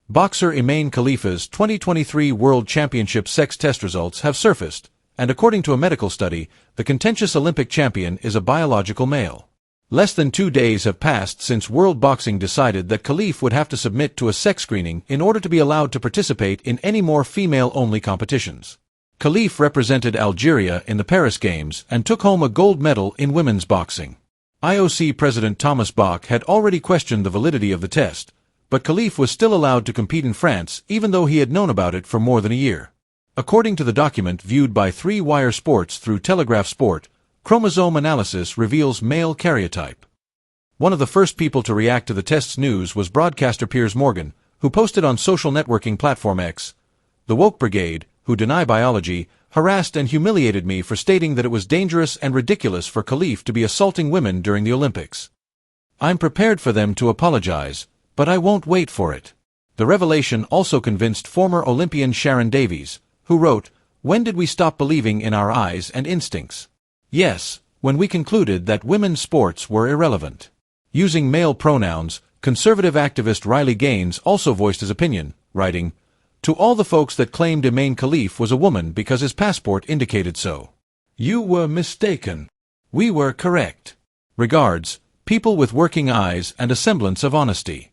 Boxer Imane Khelif's 2023 World Championship sex test results have surfaced, and according to a medical study, the contentious Olympic champion is a biological male. Less than 2 days have passed since World Boxing decided that Khelif would have to submit to a sex screening in order to be allowed to participate in any more female-only competitions. Khelif represented Algeria in the Paris Games and took home a gold medal in women's boxing. IOC President Thomas Bach had already questioned the validity of the test, but Khelif was still allowed to compete in France even though he had known about it for more than a year. According to the document viewed by 3 Wire Sports through Telegraph Sport, chromosome analysis reveals male karyotype. One of the first people to react to the test's news was broadcaster Piers Morgan, who posted on social networking platform X, "The woke brigade, who deny biology, harassed and humiliated me for stating that it was dangerous and ridiculous for Khelif to be assaulting women during the Olympics. I'm prepared for them to apologize, but I won't wait for it." The revelation also convinced former Olympian Sharon Davies, who wrote, "When did we stop believing in our eyes and instincts? Yes, when we concluded that women's sports were irrelevant." Using male pronouns, conservative activist Riley Gaines also voiced his opinion, writing, "To all the folks that claimed Imane Khelif was a woman because his passport indicated so, you were mistaken. We were correct. Regards, people with working eyes and a semblance of honesty."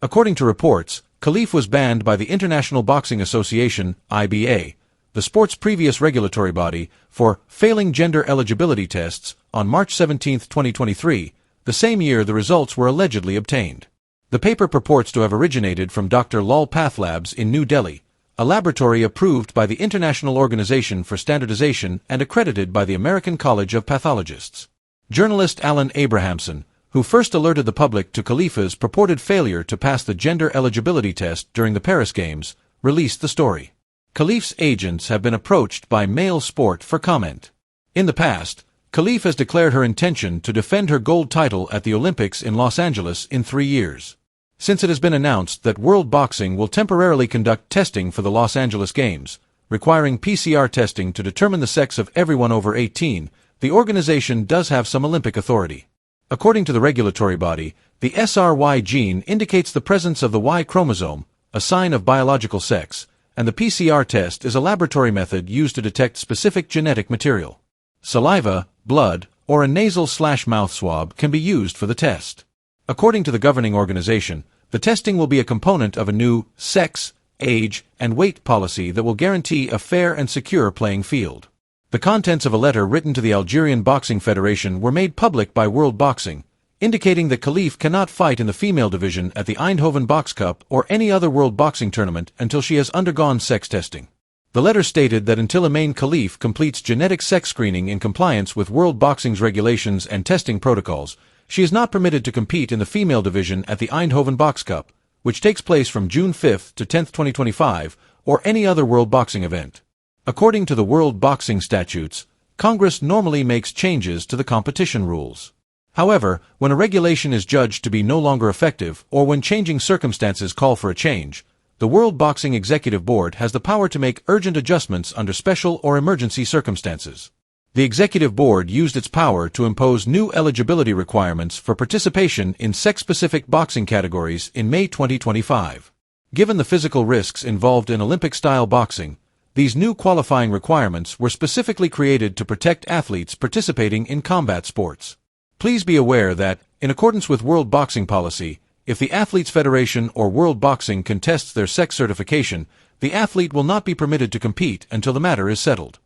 According to reports, Khelif was banned by the International Boxing Association, IBA, the sport's previous regulatory body, for failing gender eligibility tests on March 17, 2023, the same year the results were allegedly obtained. The paper purports to have originated from Dr. Lal Path Labs in New Delhi, a laboratory approved by the International Organization for Standardization and accredited by the American College of Pathologists. Journalist Alan Abrahamson, who first alerted the public to Khelif's purported failure to pass the gender eligibility test during the Paris Games, released the story. Khelif's agents have been approached by Male Sport for comment. In the past, Khelif has declared her intention to defend her gold title at the Olympics in Los Angeles in 3 years. Since it has been announced that World Boxing will temporarily conduct testing for the Los Angeles Games, requiring PCR testing to determine the sex of everyone over 18, the organization does have some Olympic authority. According to the regulatory body, the SRY gene indicates the presence of the Y chromosome, a sign of biological sex, and the PCR test is a laboratory method used to detect specific genetic material. Saliva, blood, or a nasal/mouth swab can be used for the test. According to the governing organization, the testing will be a component of a new sex, age, and weight policy that will guarantee a fair and secure playing field. The contents of a letter written to the Algerian Boxing Federation were made public by World Boxing, indicating that Khelif cannot fight in the female division at the Eindhoven Box Cup or any other World Boxing tournament until she has undergone sex testing. The letter stated that until Imane Khelif completes genetic sex screening in compliance with World Boxing's regulations and testing protocols, she is not permitted to compete in the female division at the Eindhoven Box Cup, which takes place from June 5 to 10, 2025, or any other World Boxing event. According to the World Boxing statutes, Congress normally makes changes to the competition rules. However, when a regulation is judged to be no longer effective or when changing circumstances call for a change, the World Boxing Executive Board has the power to make urgent adjustments under special or emergency circumstances. The Executive Board used its power to impose new eligibility requirements for participation in sex-specific boxing categories in May 2025. Given the physical risks involved in Olympic-style boxing, these new qualifying requirements were specifically created to protect athletes participating in combat sports. Please be aware that, in accordance with World Boxing policy, if the Athletes Federation or World Boxing contests their sex certification, the athlete will not be permitted to compete until the matter is settled.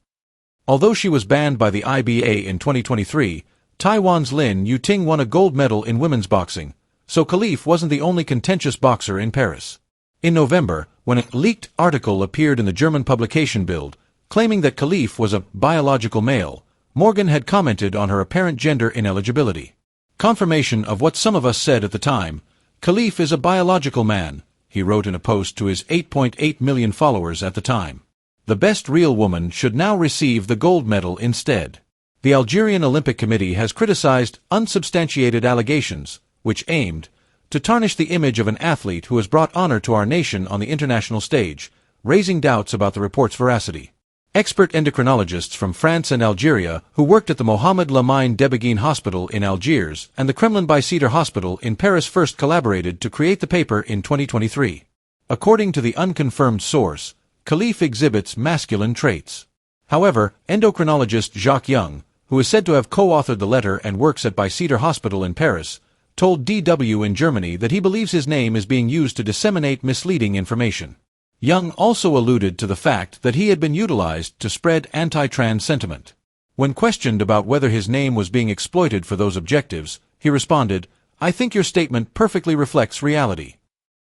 Although she was banned by the IBA in 2023, Taiwan's Lin Yuting won a gold medal in women's boxing, so Khelif wasn't the only contentious boxer in Paris. In November, when a leaked article appeared in the German publication Bild, claiming that Khelif was a biological male, Morgan had commented on her apparent gender ineligibility. Confirmation of what some of us said at the time, "Khelif is a biological man," he wrote in a post to his 8.8 million followers at the time. The best real woman should now receive the gold medal instead. The Algerian Olympic Committee has criticized unsubstantiated allegations, which aimed to tarnish the image of an athlete who has brought honor to our nation on the international stage, raising doubts about the report's veracity. Expert endocrinologists from France and Algeria who worked at the Mohamed Lamine Debeghin Hospital in Algiers and the Kremlin Bicêtre Hospital in Paris first collaborated to create the paper in 2023. According to the unconfirmed source, Khelif exhibits masculine traits. However, endocrinologist Jacques Young, who is said to have co-authored the letter and works at Bicêtre Hospital in Paris, told DW in Germany that he believes his name is being used to disseminate misleading information. Young also alluded to the fact that he had been utilized to spread anti-trans sentiment. When questioned about whether his name was being exploited for those objectives, he responded, "I think your statement perfectly reflects reality.